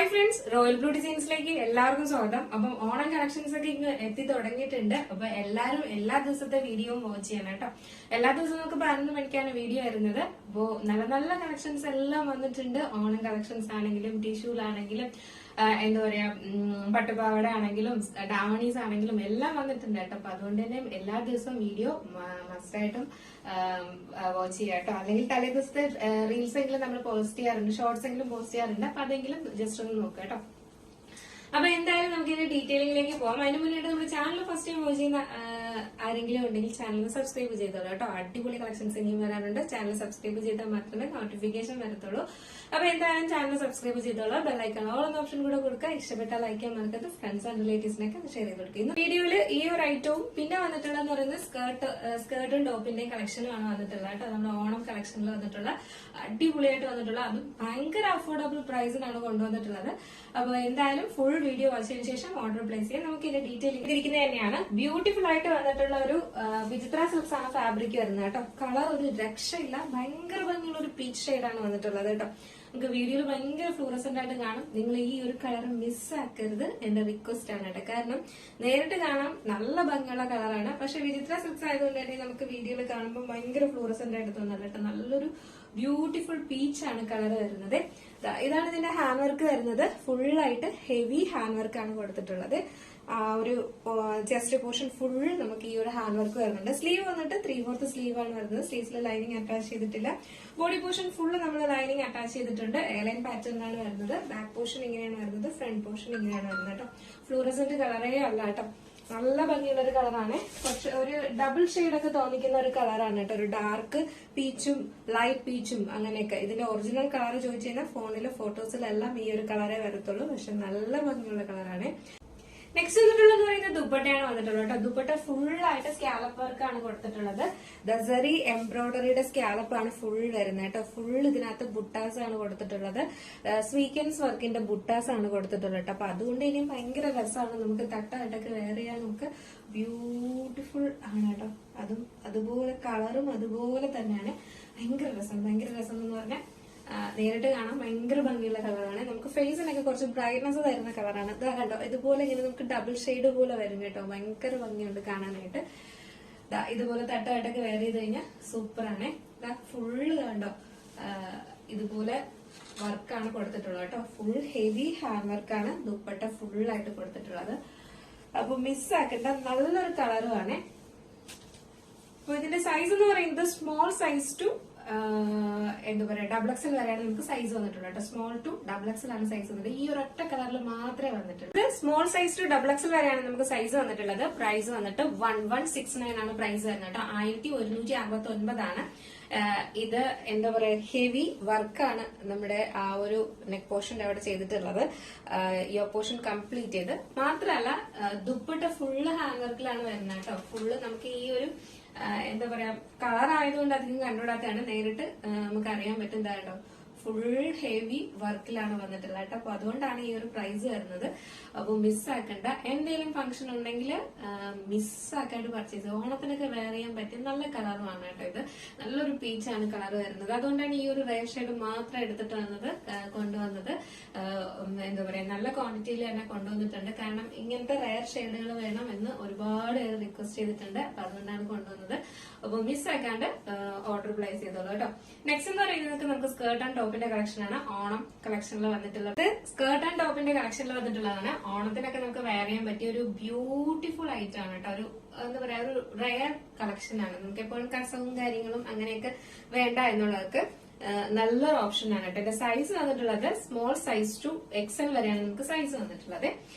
Hi friends, royal blue ഡിസൈൻസിലേക്ക് എല്ലാവർക്കും സ്വാഗതം. അപ്പം ഓണം കളക്ഷൻസ് ഒക്കെ ഇങ്ങ് എത്തി തുടങ്ങിയിട്ടുണ്ട്. അപ്പൊ എല്ലാവരും എല്ലാ ദിവസത്തെ വീഡിയോയും വാച്ച് ചെയ്യണം കേട്ടോ. എല്ലാ ദിവസവും നമുക്ക് 11 മണിക്കാണ് വീഡിയോ വരുന്നത്. അപ്പോ നല്ല നല്ല കളക്ഷൻസ് എല്ലാം വന്നിട്ടുണ്ട്. ഓണം കളക്ഷൻസ് ആണെങ്കിലും ടിഷ്യൂലാണെങ്കിലും എന്താ പറയാ പട്ടുപാവട ആണെങ്കിലും ഡാവണീസ് ആണെങ്കിലും എല്ലാം വന്നിട്ടുണ്ട് കേട്ടോ. അപ്പൊ അതുകൊണ്ട് തന്നെ എല്ലാ ദിവസവും വീഡിയോ മസ്റ്റായിട്ടും വാച്ച് ചെയ്യാം കേട്ടോ. അല്ലെങ്കിൽ തലേ ദിവസത്തെ റീൽസ് എങ്കിലും നമ്മൾ പോസ്റ്റ് ചെയ്യാറുണ്ട്, ഷോർട്സ് എങ്കിലും പോസ്റ്റ് ചെയ്യാറുണ്ട്. അപ്പൊ അതെങ്കിലും ജസ്റ്റ് ഒന്ന് നോക്കാം കേട്ടോ. അപ്പൊ എന്തായാലും നമുക്ക് ഇതിന്റെ ഡീറ്റെയിലിംഗിലേക്ക് പോകാം. അതിന് മുന്നേറ്റ് നമ്മുടെ ചാനൽ ഫസ്റ്റ് ടൈം വാച്ച് ചെയ്യുന്ന ആരെങ്കിലും ഉണ്ടെങ്കിൽ ചാനൽ സബ്സ്ക്രൈബ് ചെയ്തോളൂ കേട്ടോ. അടിപൊളി കളക്ഷൻസ് ഇനിയും വരാനുണ്ട്. ചാനൽ സബ്സ്ക്രൈബ് ചെയ്താൽ മാത്രമേ നോട്ടിഫിക്കേഷൻ വരത്തുള്ളൂ. അപ്പൊ എന്തായാലും ചാനൽ സബ്സ്ക്രൈബ് ചെയ്തോളൂ. ബെല്ലൈക്കൺ ഓൾ എന്ന ഓപ്ഷൻ കൂടെ കൊടുക്കുക. ഇഷ്ടപ്പെട്ടാൽ ലൈക്ക് ചെയ്യാൻ മറക്കരുത്. ഫ്രണ്ട്സ് ആൻഡ് റിലേറ്റീവ്സിനൊക്കെ ഷെയർ ചെയ്ത് കൊടുക്കുന്നു. വീഡിയോയിൽ ഈ ഒരു ഐറ്റവും പിന്നെ വന്നിട്ടുള്ളതെന്ന് പറയുന്നത് സ്കേർട്ടും ടോപ്പിന്റെയും കളക്ഷനുമാണ് വന്നിട്ടുള്ളത് കേട്ടോ. നമ്മുടെ ഓണം കളക്ഷനിൽ വന്നിട്ടുള്ള അടിപൊളിയായിട്ട് വന്നിട്ടുള്ള അതും ഭയങ്കര അഫോർഡബിൾ പ്രൈസിനാണ് കൊണ്ടുവന്നിട്ടുള്ളത്. അപ്പൊ എന്തായാലും ഫുൾ വീഡിയോ വാച്ചതിനു ശേഷം ഓർഡർ പ്ലേസ് ചെയ്യാം. നമുക്ക് ഇതിന്റെ ഡീറ്റെയിൽ ഇരിക്കുന്നത് തന്നെയാണ്. ബ്യൂട്ടിഫുൾ ആയിട്ട് വന്നിട്ടുള്ള ഒരു വിചിത്ര സിൽക്സ് ആണ് ഫാബ്രിക് വരുന്നത് കേട്ടോ. കളർ ഒരു രക്ഷയില്ല, ഭയങ്കര ഭംഗിയുള്ള ഒരു പീച്ച് ഷെയ്ഡാണ് വന്നിട്ടുള്ളത് കേട്ടോ. നമുക്ക് വീഡിയോയിൽ ഭയങ്കര ഫ്ലൂറസെന്റ് ആയിട്ട് കാണും. നിങ്ങൾ ഈ ഒരു കളർ മിസ്സാക്കരുത്, എന്റെ റിക്വസ്റ്റ് ആണ് കേട്ടോ. കാരണം നേരിട്ട് കാണാം നല്ല ഭംഗിയുള്ള കളറാണ്. പക്ഷെ വിചിത്ര സിൽക്സ് ആയതുകൊണ്ട് തന്നെ നമുക്ക് വീഡിയോയിൽ കാണുമ്പോൾ ഭയങ്കര ഫ്ലൂറസെന്റ് ആയിട്ട് തോന്നല്ല കേട്ടോ. നല്ലൊരു ബ്യൂട്ടിഫുൾ പീച്ച് ആണ് കളർ വരുന്നത്. ഇതാണ് ഇതിന്റെ ഹാൻഡ് വർക്ക് വരുന്നത്. ഫുള്ളായിട്ട് ഹെവി ഹാൻഡ് വർക്ക് ആണ് കൊടുത്തിട്ടുള്ളത്. ഒരു ചെസ്റ്റ് പോർഷൻ ഫുൾ നമുക്ക് ഈ ഒരു ഹാൻഡ് വർക്ക് വരുന്നുണ്ട്. സ്ലീവ് വന്നിട്ട് 3/4 സ്ലീവ് ആണ് വരുന്നത്. സ്ലീവ്സിൽ ലൈനിങ് അറ്റാച്ച് ചെയ്തിട്ടില്ല. ബോഡി പോർഷൻ ഫുള്ള് നമ്മൾ ലൈനിങ് അറ്റാച്ച് ചെയ്തിട്ടുണ്ട്. എയർലൈൻ പാറ്റേൺ ആണ് വരുന്നത്. ബാക്ക് പോർഷൻ ഇങ്ങനെയാണ് വരുന്നത്. ഫ്രണ്ട് പോർഷൻ ഇങ്ങനെയാണ് വരുന്നത് കേട്ടോ. ഫ്ലൂറസെന്റ് കളറേ അല്ല കേട്ടോ. നല്ല ഭംഗിയുള്ള ഒരു കളറാണ്. പക്ഷെ ഒരു ഡബിൾ ഷെയ്ഡ് ഒക്കെ തോന്നിക്കുന്ന ഒരു കളറാണ് കേട്ടോ. ഒരു ഡാർക്ക് പീച്ചും ലൈറ്റ് പീച്ചും അങ്ങനെയൊക്കെ. ഇതിന്റെ ഒറിജിനൽ കളർ ചോദിച്ചു കഴിഞ്ഞാൽ ഫോണിലെ ഫോട്ടോസിലെല്ലാം ഈ ഒരു കളറേ വരത്തുള്ളൂ. പക്ഷെ നല്ല ഭംഗിയുള്ള കളറാണ്. നെക്സ്റ്റ് വന്നിട്ടുള്ളത് പറയുന്നത് ദുപ്പട്ടയാണ് വന്നിട്ടുള്ളത് കേട്ടോ. ദുപ്പട്ട ഫുള്ളായിട്ട് സ്കാലപ്പ് വർക്കാണ് കൊടുത്തിട്ടുള്ളത്. ദസറി എംബ്രോയിഡറിയുടെ സ്കാലപ്പ് ആണ് ഫുൾ വരുന്നത് കേട്ടോ. ഫുൾ ഇതിനകത്ത് ബുട്ടാസ് ആണ് കൊടുത്തിട്ടുള്ളത്. സ്വീക്കൻസ് വർക്കിന്റെ ബുട്ടാസ് ആണ് കൊടുത്തിട്ടുള്ളത് കേട്ടോ. അപ്പൊ അതുകൊണ്ട് ഇനിയും ഭയങ്കര രസമാണ്. നമുക്ക് തട്ടായിട്ടൊക്കെ വെയർ ചെയ്യാൻ നമുക്ക് ബ്യൂട്ടിഫുൾ ആണ് കേട്ടോ. അതുപോലെ കളറും അതുപോലെ തന്നെയാണ്. ഭയങ്കര രസം എന്ന് പറഞ്ഞാൽ നേരിട്ട് കാണാൻ ഭയങ്കര ഭംഗിയുള്ള കളറാണ്. നമുക്ക് ഫേസിനൊക്കെ കുറച്ച് ബ്രൈറ്റ്നസ് തരുന്ന കളറാണ്. ഇത് കണ്ടോ, ഇതുപോലെ ഇങ്ങനെ നമുക്ക് ഡബിൾ ഷെയ്ഡ് പോലെ വരും കേട്ടോ. ഭയങ്കര ഭംഗിയുണ്ട് കാണാനായിട്ട്. ഇതുപോലെ തട്ടായിട്ടൊക്കെ വെയർ ചെയ്ത് കഴിഞ്ഞാൽ സൂപ്പറാണ്. ഫുള്ള് കണ്ടോ, ഇതുപോലെ വർക്കാണ് കൊടുത്തിട്ടുള്ളത് കേട്ടോ. ഫുൾ ഹെവി ഹാൻഡ് വർക്കാണ് ദുപ്പട്ട ഫുള്ളായിട്ട് കൊടുത്തിട്ടുള്ളത്. അപ്പൊ മിസ്സാക്കേണ്ട നല്ലൊരു കളറുമാണ്. അപ്പൊ ഇതിന്റെ സൈസ് എന്ന് പറയുന്നത് സ്മോൾ സൈസ് ടു എന്താ പറയാ XXL വരെയാണ് നമുക്ക് സൈസ് വന്നിട്ടുള്ളത് കേട്ടോ. സ്മോൾ ടു XXL ആണ് സൈസ് വന്നിട്ട്. ഈ ഒരു ഒറ്റ കളറിൽ മാത്രമേ വന്നിട്ടുള്ളൂ. സ്മോൾ സൈസ് ടു XXL വരെയാണ് നമുക്ക് സൈസ് വന്നിട്ടുള്ളത്. പ്രൈസ് വന്നിട്ട് 1169 ആണ് പ്രൈസ് വരുന്നത് കേട്ടോ. 1169 ആണ്. ഇത് എന്താ പറയാ ഹെവി വർക്കാണ് നമ്മുടെ ആ ഒരു നെക്ക് പോർഷന്റെ അവിടെ ചെയ്തിട്ടുള്ളത്. യോ പോർഷൻ കംപ്ലീറ്റ് ചെയ്ത് മാത്രമല്ല ദുപ്പട്ട ഫുള്ള് ഹാൻഡ് വർക്കിലാണ് വരുന്നത് കേട്ടോ. ഫുള്ള് നമുക്ക് ഈ ഒരു എന്താ പറയാ കളർ ആയതുകൊണ്ട് അധികം കണ്ടുകൂടാത്തതാണ്. നേരിട്ട് നമുക്ക് അറിയാൻ പറ്റും കേട്ടോ. ഫുൾ ഹെവി വർക്കിലാണ് വന്നിട്ടുള്ളത് കേട്ടോ. അപ്പൊ അതുകൊണ്ടാണ് ഈ ഒരു പ്രൈസ് വരുന്നത്. അപ്പൊ മിസ്സാക്കണ്ട. എന്തെങ്കിലും ഫംഗ്ഷൻ ഉണ്ടെങ്കിൽ മിസ്സാക്കാണ്ട് പർച്ചേസ്. ഓണത്തിനൊക്കെ വെയർ ചെയ്യാൻ പറ്റിയ നല്ല കളറുമാണ് കേട്ടോ. ഇത് നല്ലൊരു പീച്ചാണ് കളർ വരുന്നത്. അതുകൊണ്ടാണ് ഈ ഒരു റെയർ ഷെയ്ഡ് മാത്രം എടുത്തിട്ട് കൊണ്ടുവന്നത്. എന്താ പറയാ നല്ല ക്വാണ്ടിറ്റിയിൽ തന്നെ കൊണ്ടുവന്നിട്ടുണ്ട്. കാരണം ഇങ്ങനത്തെ റെയർ ഷെയ്ഡുകൾ വേണം എന്ന് ഒരുപാട് റിക്വസ്റ്റ് ചെയ്തിട്ടുണ്ട്. അപ്പൊ അതുകൊണ്ടാണ് കൊണ്ടുവന്നത്. അപ്പൊ മിസ്സാക്കാണ്ട് ഓർഡർ പ്ലേസ് ചെയ്തോളൂ കേട്ടോ. നെക്സ്റ്റ് എന്ന് പറയുന്നത് നമുക്ക് സ്കേർട്ട് ആൻഡ് ടോപ്പിന്റെ കളക്ഷനാണ് ഓണം കളക്ഷനിൽ വന്നിട്ടുള്ളത്. സ്കേർട്ട് ആൻഡ് ടോപ്പിന്റെ കളക്ഷനിൽ വന്നിട്ടുള്ളതാണ്. ഓണത്തിനൊക്കെ നമുക്ക് വെയർ ചെയ്യാൻ പറ്റിയ ഒരു ബ്യൂട്ടിഫുൾ ഐറ്റം ആണ് കേട്ടോ. ഒരു എന്താ പറയാ ഒരു റെയർ കളക്ഷൻ ആണ്. നമുക്ക് എപ്പോഴും കസവും കാര്യങ്ങളും അങ്ങനെയൊക്കെ വേണ്ട എന്നുള്ളവർക്ക് നല്ലൊരു ഓപ്ഷൻ ആണ് കേട്ടോ. ഇതിന്റെ സൈസ് വന്നിട്ടുള്ളത് സ്മോൾ സൈസ് ടു XL വരെയാണ് നമുക്ക് സൈസ് വന്നിട്ടുള്ളത്.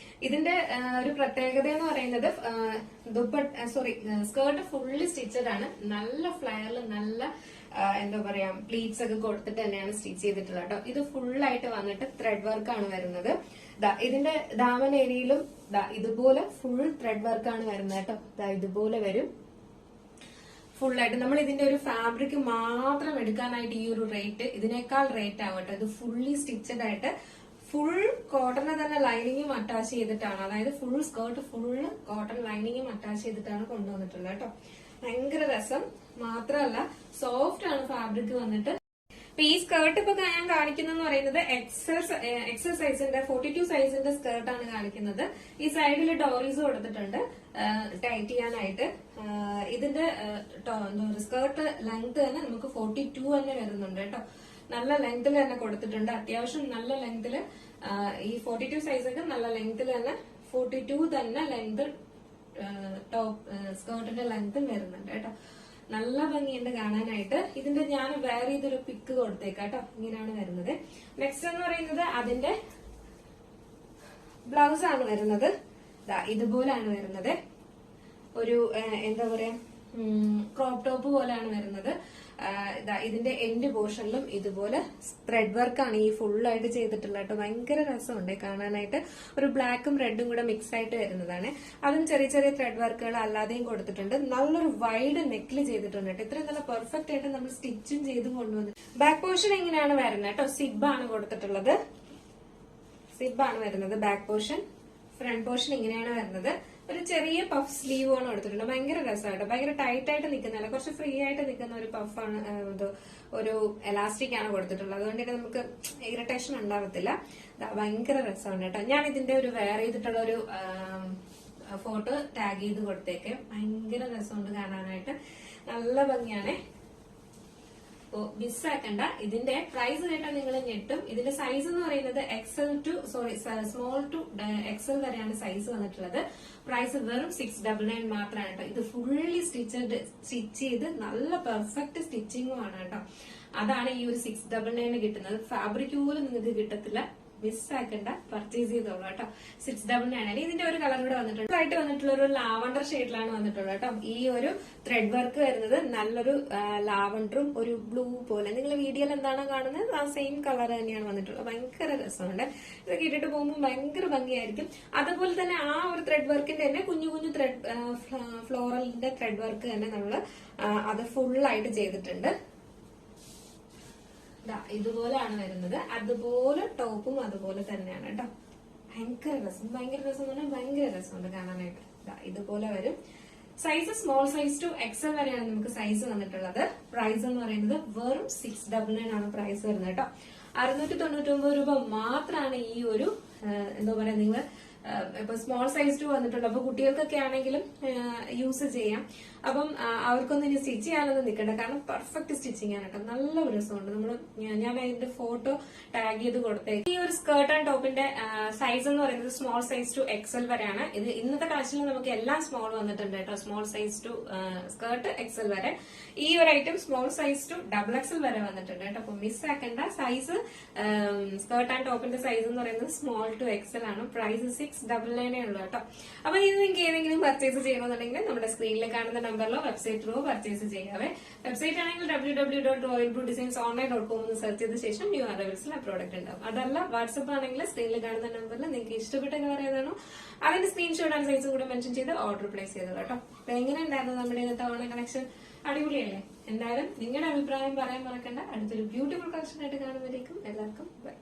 ഇതിന്റെ ഒരു പ്രത്യേകത എന്ന് പറയുന്നത് സ്കേർട്ട് ഫുള്ളി സ്റ്റിച്ചഡ് ആണ്. നല്ല ഫ്ലയറിൽ നല്ല എന്താ പറയാ പ്ലീറ്റ്സ് ഒക്കെ കൊടുത്തിട്ട് തന്നെയാണ് സ്റ്റിച്ച് ചെയ്തിട്ടുള്ളത് കേട്ടോ. ഇത് ഫുള്ളായിട്ട് വന്നിട്ട് ത്രെഡ് വർക്കാണ് വരുന്നത്. ഇതിന്റെ ദാമൻ ഏരിയയിലും ഇതുപോലെ ഫുൾ ത്രെഡ് വർക്കാണ് വരുന്നത് കേട്ടോ. ഇതുപോലെ വരും ഫുള്ളായിട്ട്. നമ്മൾ ഇതിന്റെ ഒരു ഫാബ്രിക് മാത്രം എടുക്കാനായിട്ട് ഈ ഒരു റേറ്റ് ഇതിനേക്കാൾ റേറ്റ് ആവട്ടെ. ഇത് ഫുള്ളി സ്റ്റിച്ചഡ് ആയിട്ട് ഫുൾ കോട്ടനെ തന്നെ ലൈനിങ്ങും അറ്റാച്ച് ചെയ്തിട്ടാണ്. അതായത് ഫുൾ സ്കേർട്ട് ഫുള്ള് കോട്ടൺ ലൈനിങ്ങും അറ്റാച്ച് ചെയ്തിട്ടാണ് കൊണ്ടുവന്നിട്ടുള്ളത് കേട്ടോ. ഭയങ്കര രസം മാത്രമല്ല സോഫ്റ്റ് ആണ് ഫാബ്രിക് വന്നിട്ട്. അപ്പൊ ഈ സ്കേർട്ട് ഇപ്പൊ ഞാൻ കാണിക്കുന്നതെന്ന് പറയുന്നത് എക്സൽ സൈസിന്റെ 42 സൈസിന്റെ സ്കേർട്ടാണ് കാണിക്കുന്നത്. ഈ സൈഡിൽ ഡോറീസ് കൊടുത്തിട്ടുണ്ട് ടൈറ്റ് ചെയ്യാനായിട്ട്. ഇതിന്റെ സ്കേർട്ട് ലെങ്ത് തന്നെ നമുക്ക് 42 തന്നെ വരുന്നുണ്ട് കേട്ടോ. നല്ല ലെങ്തിൽ തന്നെ കൊടുത്തിട്ടുണ്ട്. അത്യാവശ്യം നല്ല ലെങ്തില് ഈ 42 സൈസൊക്കെ നല്ല ലെങ്തിൽ തന്നെ 42 തന്നെ ലെങ്ത് ടോപ്പ് സ്കേർട്ടിന്റെ ലെങ്ത് വരുന്നുണ്ട് കേട്ടോ. നല്ല ഭംഗിയുണ്ട് കാണാനായിട്ട്. ഇതിന്റെ ഞാൻ വേറെ ഇതൊരു പിക്ക് കൊടുത്തേക്കാം കേട്ടോ. ഇങ്ങനെയാണ് വരുന്നത്. നെക്സ്റ്റ് എന്ന് പറയുന്നത് അതിന്റെ ബ്ലൗസ് ആണ് വരുന്നത്. ഇതുപോലാണ് വരുന്നത്. ഒരു എന്താ പറയാ ക്രോപ്പ് ടോപ്പ് പോലെയാണ് വരുന്നത്. ഇതിന്റെ എൻഡ് പോർഷനിലും ഇതുപോലെ ത്രെഡ് വർക്കാണ് ഈ ഫുള്ളായിട്ട് ചെയ്തിട്ടുള്ളത് കേട്ടോ. ഭയങ്കര രസമുണ്ട് കാണാനായിട്ട്. ഒരു ബ്ലാക്കും റെഡും കൂടെ മിക്സ് ആയിട്ട് വരുന്നതാണ്. അതും ചെറിയ ചെറിയ ത്രെഡ് വർക്കുകൾ അല്ലാതെയും കൊടുത്തിട്ടുണ്ട്. നല്ലൊരു വൈഡ് നെക്കിൽ ചെയ്തിട്ടുണ്ട് കേട്ടോ. ഇത്രയും നല്ല പെർഫെക്റ്റ് ആയിട്ട് നമ്മൾ സ്റ്റിച്ചും ചെയ്തും കൊണ്ടുവന്നു. ബാക്ക് പോർഷൻ എങ്ങനെയാണ് വരുന്നത് കേട്ടോ. സിബാണ് കൊടുത്തിട്ടുള്ളത്. സിബാണ് വരുന്നത് ബാക്ക് പോർഷൻ. ഫ്രണ്ട് പോർഷൻ ഇങ്ങനെയാണ് വരുന്നത്. ഒരു ചെറിയ പഫ് സ്ലീവ് ആണ് കൊടുത്തിട്ടുണ്ട്. ഭയങ്കര രസമായിട്ട്, ഭയങ്കര ടൈറ്റ് ആയിട്ട് നിൽക്കുന്നതല്ല, കുറച്ച് ഫ്രീ ആയിട്ട് നിൽക്കുന്ന ഒരു പഫാണ്, ഒരു എലാസ്റ്റിക് ആണ് കൊടുത്തിട്ടുള്ളത്. അതുകൊണ്ട് തന്നെ നമുക്ക് ഇറിറ്റേഷൻ ഉണ്ടാവത്തില്ല. ഭയങ്കര രസമാണ് കേട്ടോ. ഞാൻ ഇതിന്റെ ഒരു വെയർ ചെയ്തിട്ടുള്ള ഒരു ഫോട്ടോ ടാഗ് ചെയ്ത് കൊടുത്തേക്ക്. ഭയങ്കര രസമുണ്ട് കാണാനായിട്ട്. നല്ല ഭംഗിയാണ്. മിസ്സാക്കണ്ട. ഇതിന്റെ പ്രൈസ് കേട്ടാൽ നിങ്ങൾ ഞെട്ടും. ഇതിന്റെ സൈസ് എന്ന് പറയുന്നത് സ്മോൾ ടു എക്സൽ വരെയാണ് സൈസ് വന്നിട്ടുള്ളത്. പ്രൈസ് വെറും 699 മാത്രമാണ് കേട്ടോ. ഇത് ഫുള്ളി സ്റ്റിച്ച് ചെയ്ത് നല്ല പെർഫെക്റ്റ് സ്റ്റിച്ചിങ്ങും ആണ് കേട്ടോ. അതാണ് ഈ ഒരു 699 കിട്ടുന്നത്. ഫാബ്രിക് പോലും നിങ്ങൾക്ക് കിട്ടത്തില്ല. മിസ്സാക്കണ്ട, പർച്ചേസ് ചെയ്തോളൂ കേട്ടോ. 699. ഇതിന്റെ ഒരു കളർ കൂടെ വന്നിട്ടുണ്ട്. ആയിട്ട് വന്നിട്ടുള്ള ഒരു ലാവണ്ടർ ഷെയ്ഡിലാണ് വന്നിട്ടുള്ളത് കേട്ടോ. ഈ ഒരു ത്രെഡ് വർക്ക് വരുന്നത് നല്ലൊരു ലാവണ്ടറും ഒരു ബ്ലൂ പോലെ, നിങ്ങൾ വീഡിയോയിൽ എന്താണ് കാണുന്നത് ആ സെയിം കളർ തന്നെയാണ് വന്നിട്ടുള്ളത്. ഭയങ്കര രസമുണ്ട്. ഇതൊക്കെ ഇട്ടിട്ട് പോകുമ്പോൾ ഭയങ്കര ഭംഗിയായിരിക്കും. അതുപോലെ തന്നെ ആ ഒരു ത്രെഡ് വർക്കിന്റെ തന്നെ കുഞ്ഞു കുഞ്ഞു ഫ്ലോറലിന്റെ ത്രെഡ് വർക്ക് തന്നെ നമ്മള് അത് ഫുള്ളായിട്ട് ചെയ്തിട്ടുണ്ട്. ഇതുപോലെയാണ് വരുന്നത്. അതുപോലെ ടോപ്പും അതുപോലെ തന്നെയാണ് കേട്ടോ. ഭയങ്കര രസം, ഭയങ്കര രസം എന്ന് പറഞ്ഞാൽ ഭയങ്കര രസമുണ്ട് കാണാനായിട്ട്. ഇതുപോലെ വരും. Size small size to XL വരെയാണ് നമുക്ക് സൈസ് വന്നിട്ടുള്ളത്. പ്രൈസ് എന്ന് പറയുന്നത് വെറും 699 ആണ് പ്രൈസ് വരുന്നത് കേട്ടോ. 699 രൂപ മാത്രമാണ് ഈ ഒരു എന്താ പറയാ നിങ്ങൾ ഇപ്പൊ സ്മോൾ സൈസ് ടു വന്നിട്ടുണ്ട്. അപ്പൊ കുട്ടികൾക്കൊക്കെ ആണെങ്കിലും യൂസ് ചെയ്യാം. അപ്പം അവർക്കൊന്നും ഇനി സ്റ്റിച്ച് ചെയ്യാനൊന്നും നിൽക്കണ്ട. കാരണം പെർഫെക്റ്റ് സ്റ്റിച്ചിങ് ആണ് കേട്ടോ. നല്ല രസമുണ്ട്. ഞാൻ അതിന്റെ ഫോട്ടോ ടാഗ് ചെയ്ത് കൊടുത്തേക്ക്. ഈ ഒരു സ്കേർട്ട് ആൻഡ് ടോപ്പിന്റെ സൈസ് എന്ന് പറയുന്നത് സ്മോൾ സൈസ് ടു എക്സൽ വരെയാണ്. ഇത് ഇന്നത്തെ കളക്ഷനിൽ നമുക്ക് എല്ലാം സ്മോൾ വന്നിട്ടുണ്ട് കേട്ടോ. Small size to skirt XL വരെ. ഈ ഒരു item small size to double XL വരെ വന്നിട്ടുണ്ട് കേട്ടോ. അപ്പൊ മിസ്സാക്കേണ്ട. സൈസ് സ്കേർട്ട് ആൻഡ് ടോപ്പിന്റെ സൈസ് എന്ന് പറയുന്നത് സ്മോൾ ടു എക്സൽ ആണ്. പ്രൈസ് 699 ഉള്ളൂ കേട്ടോ. അപ്പൊ ഇത് നിങ്ങൾക്ക് ഏതെങ്കിലും പർച്ചേസ് ചെയ്യണമെന്നുണ്ടെങ്കിൽ നമ്മുടെ സ്ക്രീനിൽ കാണുന്ന നമ്പറിലോ വെബ്സൈറ്റിലോ പർച്ചേസ് ചെയ്യാവേ. വെബ്സൈറ്റ് ആണെങ്കിൽ www.royalbluedesignsonline.com എന്ന് സെർച്ച് ചെയ്ത ശേഷം ന്യൂ അറൈവൽസിൽ ആ പ്രോഡക്റ്റ് ഉണ്ടാവും. അതല്ല വാട്സ്ആപ്പ് ആണെങ്കിൽ സ്ക്രീനിൽ കാണുന്ന നമ്പറിൽ നിങ്ങൾക്ക് ഇഷ്ടപ്പെട്ട കളർ ഏതാണോ അതിന്റെ സ്ക്രീൻഷോട്ട് ആൻഡ് സൈസും കൂടെ മെൻഷൻ ചെയ്ത് ഓർഡർ പ്ലേസ് ചെയ്തു കേട്ടോ. അപ്പൊ എങ്ങനെ ഉണ്ടായിരുന്നു നമ്മുടെ ഇന്നത്തെ ഓണം കളക്ഷൻ? അടിപൊളിയല്ലേ? എന്തായാലും നിങ്ങളുടെ അഭിപ്രായം പറയാൻ മറക്കണ്ട. അടുത്തൊരു ബ്യൂട്ടിഫുൾ കളക്ഷൻ ആയിട്ട് കാണുമ്പോഴേക്കും എല്ലാവർക്കും ബൈ.